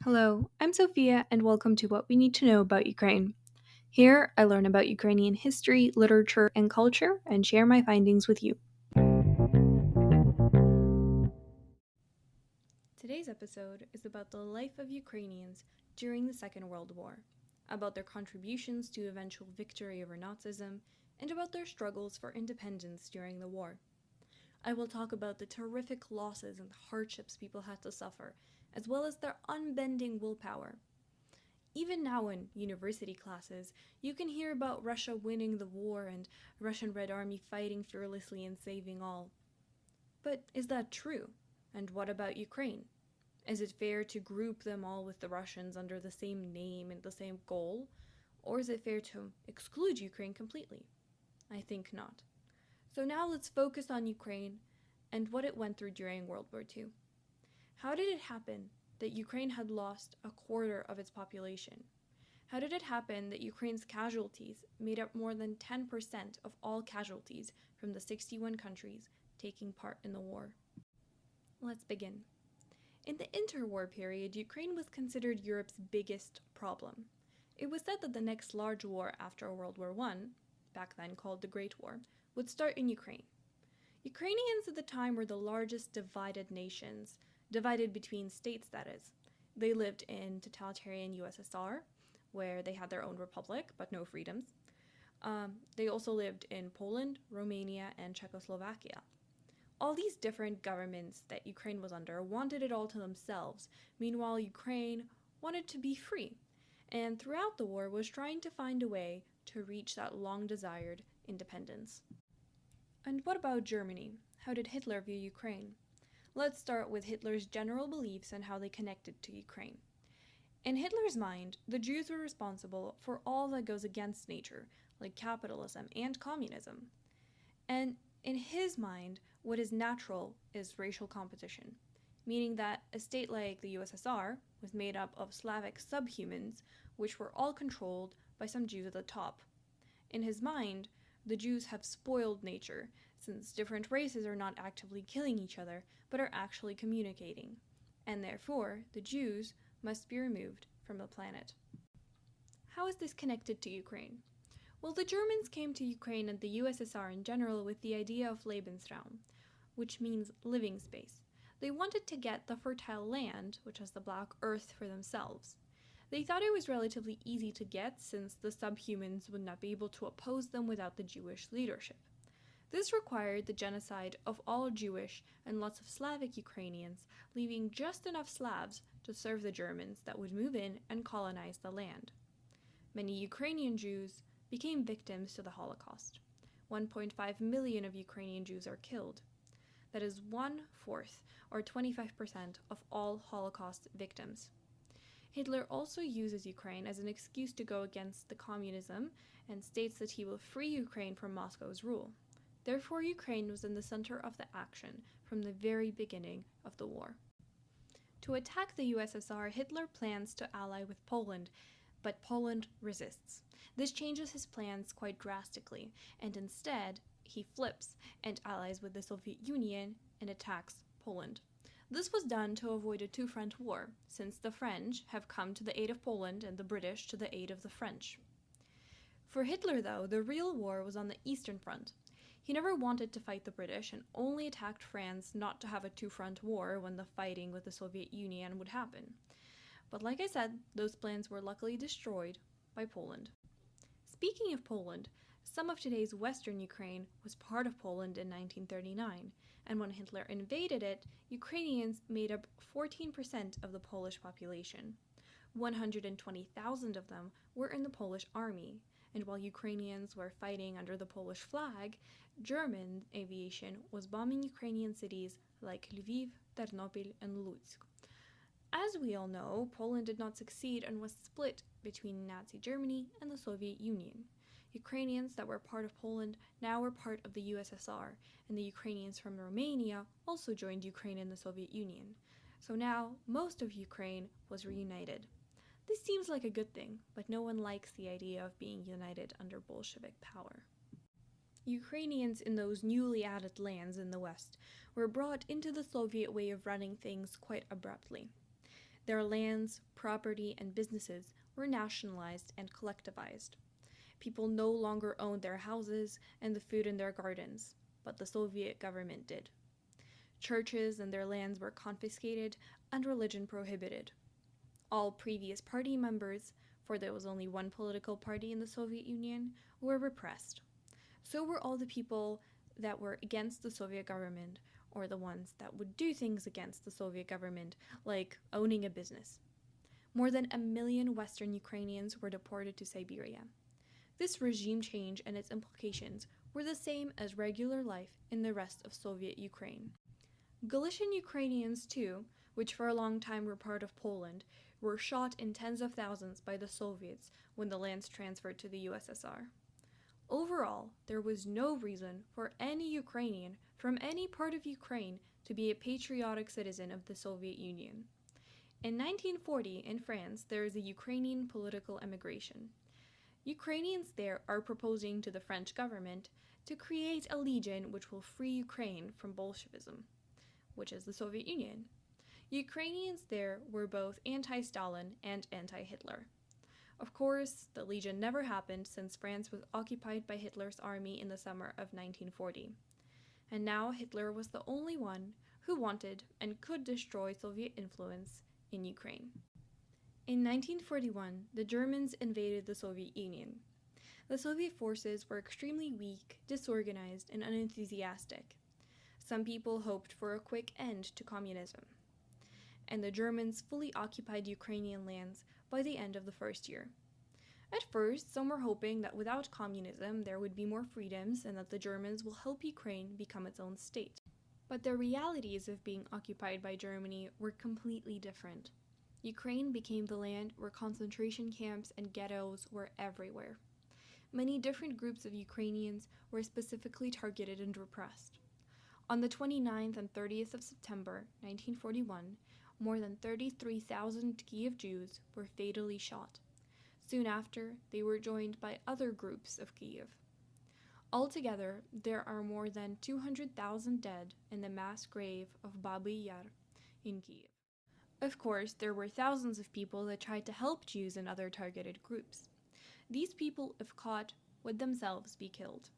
Hello, I'm Sophia, and welcome to What We Need to Know About Ukraine. Here, I learn about Ukrainian history, literature, and culture, and share my findings with you. Today's episode is about the life of Ukrainians during the Second World War, about their contributions to eventual victory over Nazism, and about their struggles for independence during the war. I will talk about the terrific losses and hardships people had to suffer, as well as their unbending willpower. Even now in university classes, you can hear about Russia winning the war and Russian Red Army fighting fearlessly and saving all. But is that true? And what about Ukraine? Is it fair to group them all with the Russians under the same name and the same goal? Or is it fair to exclude Ukraine completely? I think not. So now let's focus on Ukraine and what it went through during World War II. How did it happen that Ukraine had lost a quarter of its population? How did it happen that Ukraine's casualties made up more than 10% of all casualties from the 61 countries taking part in the war? Let's begin. In the interwar period, Ukraine was considered Europe's biggest problem. It was said that the next large war after World War I, back then called the Great War, would start in Ukraine. Ukrainians at the time were the largest divided nations, divided between states, that is. They lived in totalitarian USSR, where they had their own republic, but no freedoms. They also lived in Poland, Romania, and Czechoslovakia. All these different governments that Ukraine was under wanted it all to themselves. Meanwhile, Ukraine wanted to be free, and throughout the war was trying to find a way to reach that long-desired independence. And what about Germany? How did Hitler view Ukraine? Let's start with Hitler's general beliefs and how they connected to Ukraine. In Hitler's mind, the Jews were responsible for all that goes against nature, like capitalism and communism. And in his mind, what is natural is racial competition, meaning that a state like the USSR was made up of Slavic subhumans, which were all controlled by some Jews at the top. In his mind, the Jews have spoiled nature, since different races are not actively killing each other, but are actually communicating. And therefore, the Jews must be removed from the planet. How is this connected to Ukraine? Well, the Germans came to Ukraine and the USSR in general with the idea of Lebensraum, which means living space. They wanted to get the fertile land, which is the black earth, for themselves. They thought it was relatively easy to get since the subhumans would not be able to oppose them without the Jewish leadership. This required the genocide of all Jewish and lots of Slavic Ukrainians, leaving just enough Slavs to serve the Germans that would move in and colonize the land. Many Ukrainian Jews became victims to the Holocaust. 1.5 million of Ukrainian Jews are killed. That is 1/4, or 25% of all Holocaust victims. Hitler also uses Ukraine as an excuse to go against the communism and states that he will free Ukraine from Moscow's rule. Therefore, Ukraine was in the center of the action from the very beginning of the war. To attack the USSR, Hitler plans to ally with Poland, but Poland resists. This changes his plans quite drastically, and instead, he flips and allies with the Soviet Union and attacks Poland. This was done to avoid a two-front war, since the French have come to the aid of Poland and the British to the aid of the French. For Hitler, though, the real war was on the Eastern Front. He never wanted to fight the British and only attacked France not to have a two-front war when the fighting with the Soviet Union would happen. But like I said, those plans were luckily destroyed by Poland. Speaking of Poland, some of today's Western Ukraine was part of Poland in 1939, and when Hitler invaded it, Ukrainians made up 14% of the Polish population. 120,000 of them were in the Polish army, and while Ukrainians were fighting under the Polish flag, German aviation was bombing Ukrainian cities like Lviv, Ternopil, and Lutsk. As we all know, Poland did not succeed and was split between Nazi Germany and the Soviet Union. Ukrainians that were part of Poland now were part of the USSR, and the Ukrainians from Romania also joined Ukraine in the Soviet Union. So now, most of Ukraine was reunited. This seems like a good thing, but no one likes the idea of being united under Bolshevik power. Ukrainians in those newly added lands in the West were brought into the Soviet way of running things quite abruptly. Their lands, property, and businesses were nationalized and collectivized. People no longer owned their houses and the food in their gardens, but the Soviet government did. Churches and their lands were confiscated and religion prohibited. All previous party members, for there was only one political party in the Soviet Union, were repressed. So were all the people that were against the Soviet government, or the ones that would do things against the Soviet government, like owning a business. More than 1 million Western Ukrainians were deported to Siberia. This regime change and its implications were the same as regular life in the rest of Soviet Ukraine. Galician Ukrainians, too, which for a long time were part of Poland, were shot in tens of thousands by the Soviets when the lands transferred to the USSR. Overall, there was no reason for any Ukrainian from any part of Ukraine to be a patriotic citizen of the Soviet Union. In 1940, in France, there is a Ukrainian political emigration. Ukrainians there are proposing to the French government to create a legion which will free Ukraine from Bolshevism, which is the Soviet Union. Ukrainians there were both anti-Stalin and anti-Hitler. Of course, the legion never happened since France was occupied by Hitler's army in the summer of 1940. And now Hitler was the only one who wanted and could destroy Soviet influence in Ukraine. In 1941, the Germans invaded the Soviet Union. The Soviet forces were extremely weak, disorganized, and unenthusiastic. Some people hoped for a quick end to communism. And the Germans fully occupied Ukrainian lands by the end of the first year. At first, some were hoping that without communism there would be more freedoms and that the Germans will help Ukraine become its own state. But the realities of being occupied by Germany were completely different. Ukraine became the land where concentration camps and ghettos were everywhere. Many different groups of Ukrainians were specifically targeted and repressed. On the 29th and 30th of September 1941, more than 33,000 Kiev Jews were fatally shot. Soon after, they were joined by other groups of Kiev. Altogether, there are more than 200,000 dead in the mass grave of Babi Yar in Kiev. Of course, there were thousands of people that tried to help Jews and other targeted groups. These people, if caught, would themselves be killed.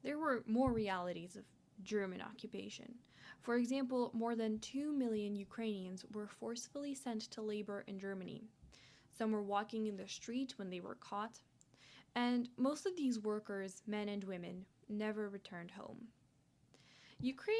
There were more realities of German occupation. For example, more than 2 million Ukrainians were forcefully sent to labor in Germany. Some were walking in the street when they were caught, and most of these workers, men and women, never returned home. Ukraine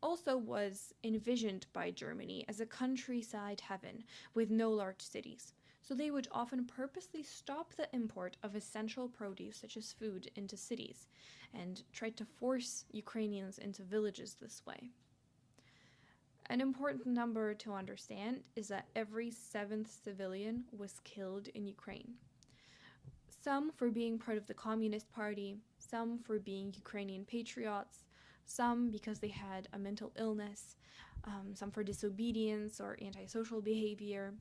also was envisioned by Germany as a countryside heaven with no large cities, so they would often purposely stop the import of essential produce such as food into cities and tried to force Ukrainians into villages this way. An important number to understand is that every 7th civilian was killed in Ukraine. Some for being part of the Communist Party, some for being Ukrainian patriots, some because they had a mental illness, some for disobedience or antisocial behavior.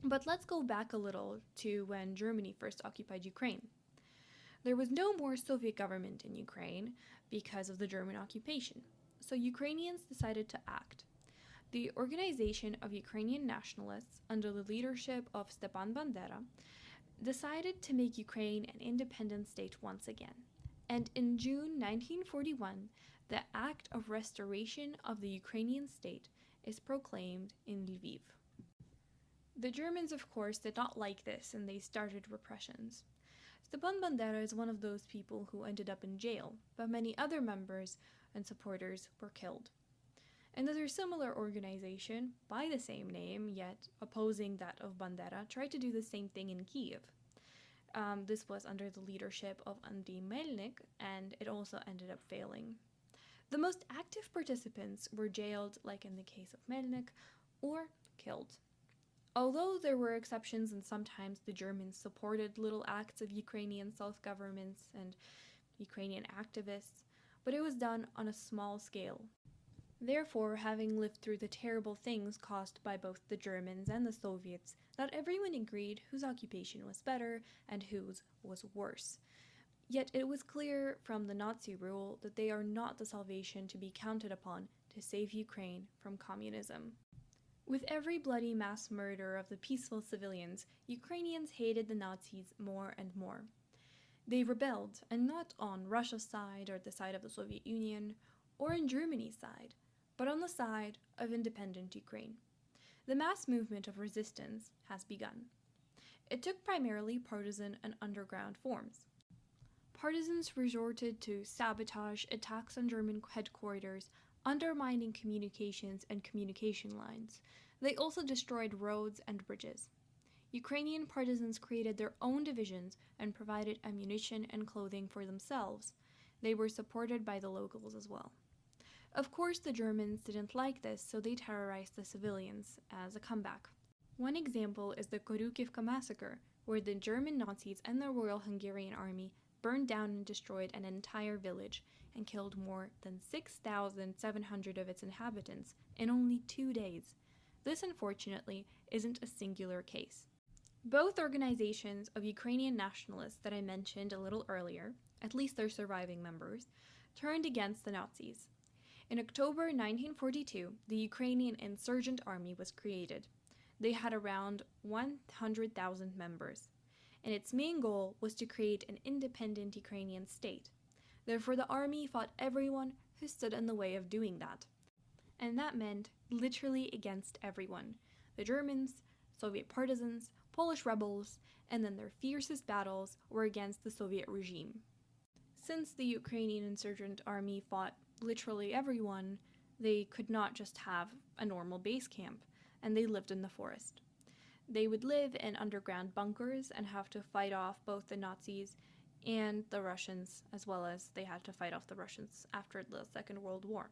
But let's go back a little to when Germany first occupied Ukraine. There was no more Soviet government in Ukraine because of the German occupation, so Ukrainians decided to act. The Organization of Ukrainian Nationalists, under the leadership of Stepan Bandera, decided to make Ukraine an independent state once again. And in June 1941, the Act of Restoration of the Ukrainian state is proclaimed in Lviv. The Germans, of course, did not like this, and they started repressions. Stepan Bandera is one of those people who ended up in jail, but many other members and supporters were killed. Another similar organization, by the same name, yet opposing that of Bandera, tried to do the same thing in Kiev. This was under the leadership of Andriy Melnik, and it also ended up failing. The most active participants were jailed, like in the case of Melnik, or killed. Although there were exceptions and sometimes the Germans supported little acts of Ukrainian self-governments and Ukrainian activists, but it was done on a small scale. Therefore, having lived through the terrible things caused by both the Germans and the Soviets, not everyone agreed whose occupation was better and whose was worse. Yet it was clear from the Nazi rule that they are not the salvation to be counted upon to save Ukraine from communism. With every bloody mass murder of the peaceful civilians, Ukrainians hated the Nazis more and more. They rebelled, and not on Russia's side or the side of the Soviet Union, or on Germany's side, but on the side of independent Ukraine. The mass movement of resistance has begun. It took primarily partisan and underground forms. Partisans resorted to sabotage, attacks on German headquarters, undermining communications and communication lines. They also destroyed roads and bridges. Ukrainian partisans created their own divisions and provided ammunition and clothing for themselves. They were supported by the locals as well. Of course, the Germans didn't like this, so they terrorized the civilians as a comeback. One example is the Korukivka massacre, where the German Nazis and the Royal Hungarian Army burned down and destroyed an entire village and killed more than 6,700 of its inhabitants in only 2 days. This, unfortunately, isn't a singular case. Both organizations of Ukrainian nationalists that I mentioned a little earlier, at least their surviving members, turned against the Nazis. In October 1942, the Ukrainian Insurgent Army was created. They had around 100,000 members, and its main goal was to create an independent Ukrainian state. Therefore, the army fought everyone who stood in the way of doing that. And that meant literally against everyone: the Germans, Soviet partisans, Polish rebels, and then their fiercest battles were against the Soviet regime. Since the Ukrainian Insurgent Army fought literally everyone, they could not just have a normal base camp, and they lived in the forest. They would live in underground bunkers and have to fight off both the Nazis and the Russians, as well as they had to fight off the Russians after the Second World War.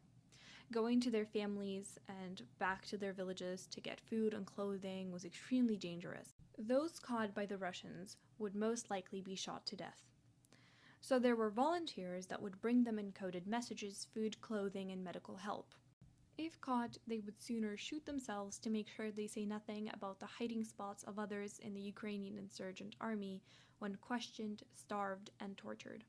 Going to their families and back to their villages to get food and clothing was extremely dangerous. Those caught by the Russians would most likely be shot to death. So there were volunteers that would bring them encoded messages, food, clothing, and medical help. If caught, they would sooner shoot themselves to make sure they say nothing about the hiding spots of others in the Ukrainian Insurgent Army when questioned, starved, and tortured.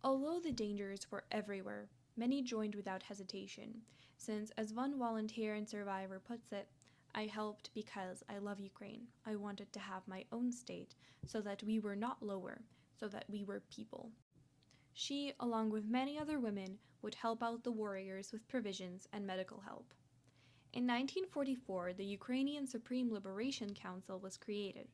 Although the dangers were everywhere, many joined without hesitation, since, as one volunteer and survivor puts it, "I helped because I love Ukraine. I wanted to have my own state, so that we were not lower, so that we were people." She, along with many other women, would help out the warriors with provisions and medical help. In 1944, the Ukrainian Supreme Liberation Council was created.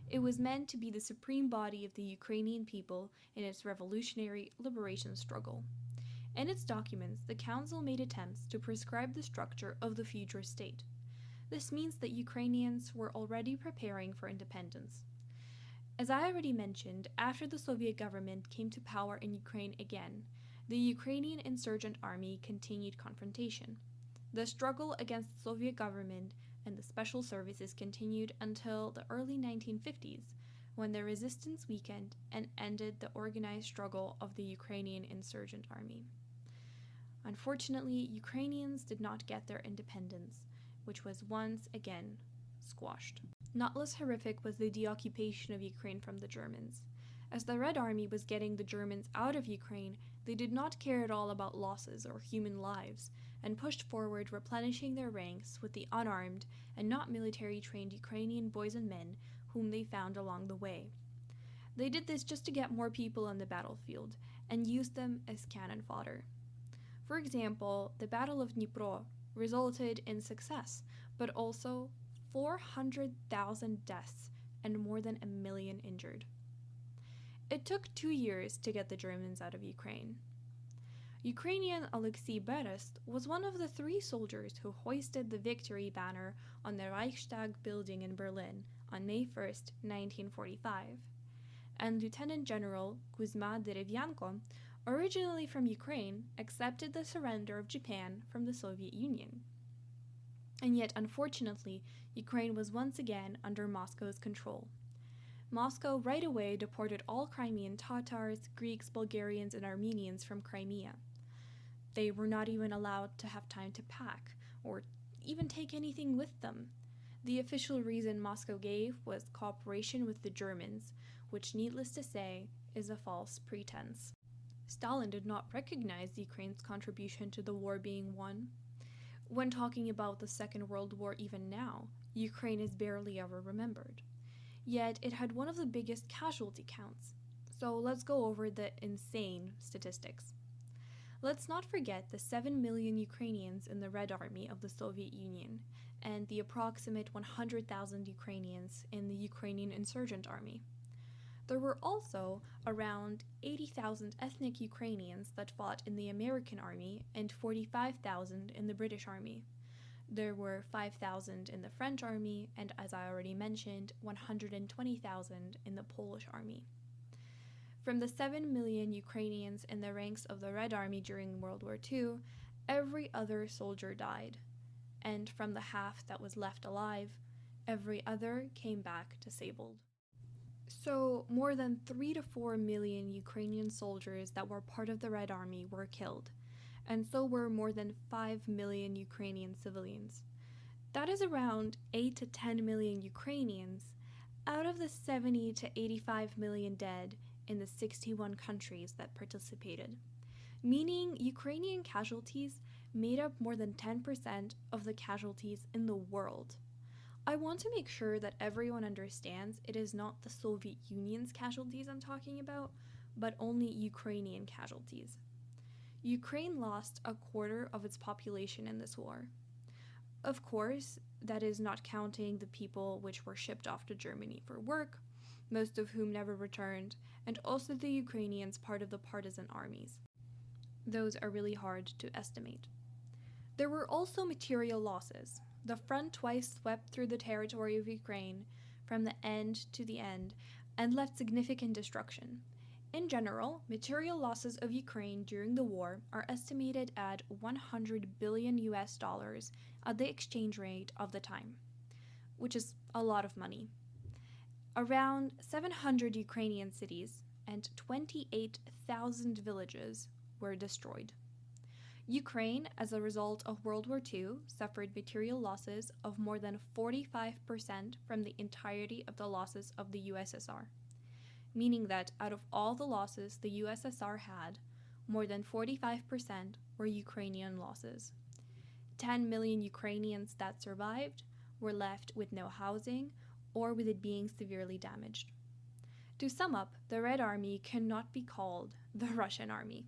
It was meant to be the supreme body of the Ukrainian people in its revolutionary liberation struggle. In its documents, the council made attempts to prescribe the structure of the future state. This means that Ukrainians were already preparing for independence. As I already mentioned, after the Soviet government came to power in Ukraine again, the Ukrainian Insurgent Army continued confrontation. The struggle against the Soviet government and the special services continued until the early 1950s, when the resistance weakened and ended the organized struggle of the Ukrainian Insurgent Army. Unfortunately, Ukrainians did not get their independence, which was once again squashed. Not less horrific was the deoccupation of Ukraine from the Germans. As the Red Army was getting the Germans out of Ukraine, they did not care at all about losses or human lives, and pushed forward, replenishing their ranks with the unarmed and not military-trained Ukrainian boys and men whom they found along the way. They did this just to get more people on the battlefield, and used them as cannon fodder. For example, the Battle of Dnipro resulted in success, but also 400,000 deaths and more than 1 million injured. It took 2 years to get the Germans out of Ukraine. Ukrainian Alexei Berest was one of the 3 soldiers who hoisted the victory banner on the Reichstag building in Berlin on May 1, 1945. And Lieutenant General Kuzma Derevyanko, originally from Ukraine, accepted the surrender of Japan from the Soviet Union. And yet, unfortunately, Ukraine was once again under Moscow's control. Moscow right away deported all Crimean Tatars, Greeks, Bulgarians, and Armenians from Crimea. They were not even allowed to have time to pack, or even take anything with them. The official reason Moscow gave was cooperation with the Germans, which, needless to say, is a false pretense. Stalin did not recognize Ukraine's contribution to the war being won. When talking about the Second World War, even now, Ukraine is barely ever remembered. Yet it had one of the biggest casualty counts. So let's go over the insane statistics. Let's not forget the 7 million Ukrainians in the Red Army of the Soviet Union and the approximate 100,000 Ukrainians in the Ukrainian Insurgent Army. There were also around 80,000 ethnic Ukrainians that fought in the American Army and 45,000 in the British Army. There were 5,000 in the French Army and, as I already mentioned, 120,000 in the Polish Army. From the 7 million Ukrainians in the ranks of the Red Army during World War II, every other soldier died. And from the half that was left alive, every other came back disabled. So, more than 3 to 4 million Ukrainian soldiers that were part of the Red Army were killed, and so were more than 5 million Ukrainian civilians. That is around 8 to 10 million Ukrainians out of the 70 to 85 million dead in the 61 countries that participated, meaning Ukrainian casualties made up more than 10% of the casualties in the world. I want to make sure that everyone understands it is not the Soviet Union's casualties I'm talking about, but only Ukrainian casualties. Ukraine lost a quarter of its population in this war. Of course, that is not counting the people which were shipped off to Germany for work, most of whom never returned, and also the Ukrainians part of the partisan armies. Those are really hard to estimate. There were also material losses. The front twice swept through the territory of Ukraine from the end to the end and left significant destruction. In general, material losses of Ukraine during the war are estimated at 100 billion US dollars at the exchange rate of the time, which is a lot of money. Around 700 Ukrainian cities and 28,000 villages were destroyed. Ukraine, as a result of World War II, suffered material losses of more than 45% from the entirety of the losses of the USSR, meaning that out of all the losses the USSR had, more than 45% were Ukrainian losses. 10 million Ukrainians that survived were left with no housing or with it being severely damaged. To sum up, the Red Army cannot be called the Russian Army.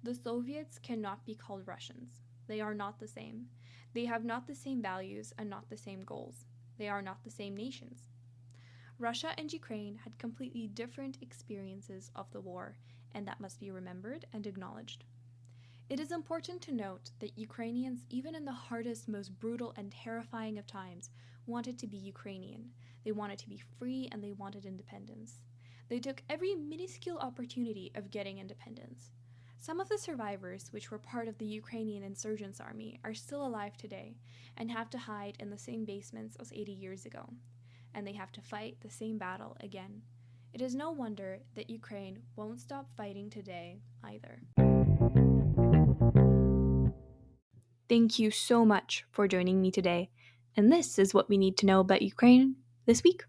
The Soviets cannot be called Russians. They are not the same. They have not the same values and not the same goals. They are not the same nations. Russia and Ukraine had completely different experiences of the war, and that must be remembered and acknowledged. It is important to note that Ukrainians, even in the hardest, most brutal, and terrifying of times, wanted to be Ukrainian. They wanted to be free and they wanted independence. They took every minuscule opportunity of getting independence. Some of the survivors, which were part of the Ukrainian insurgents army, are still alive today and have to hide in the same basements as 80 years ago, and they have to fight the same battle again. It is no wonder that Ukraine won't stop fighting today either. Thank you so much for joining me today, and this is what we need to know about Ukraine this week.